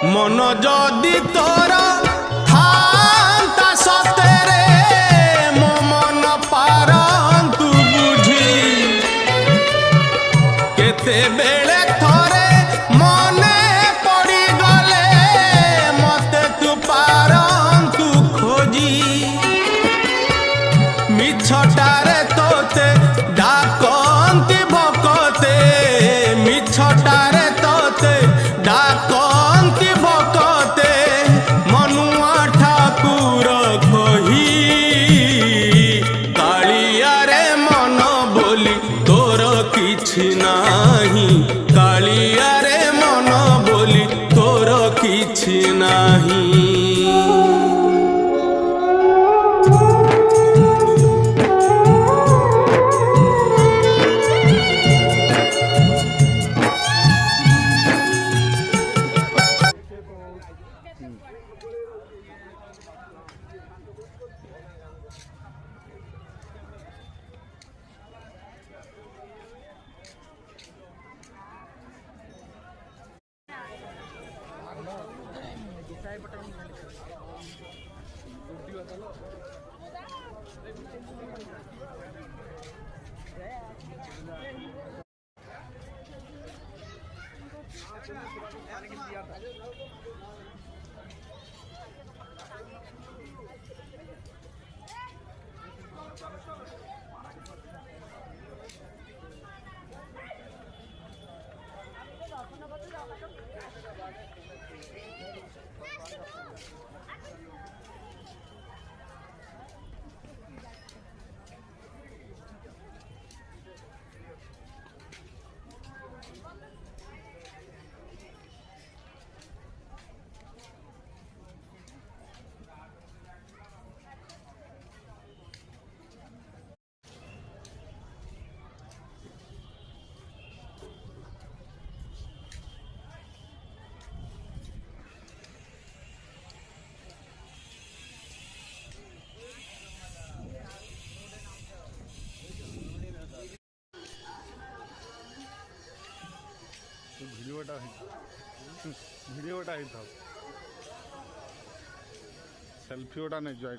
मन जदि तोर थांता सतेरे मो मन पारंतु बुझी केते बेले थरे मने पड़ी गले मते तू पारंतु खोजी मिछटारे तोते डाकंती भकते मिछटारे तोते डाकंती भकते मनुआ ठाकुर कही कालिया रे मन बोली तोर किछि नाही कालिया रे मन बोली तोर किछि नाही। भिडियोटा ही था सेल्फी ओटा नहीं जो ये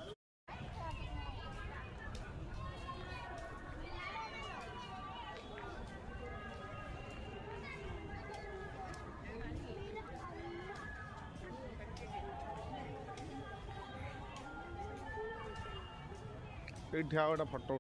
गोटे फोटो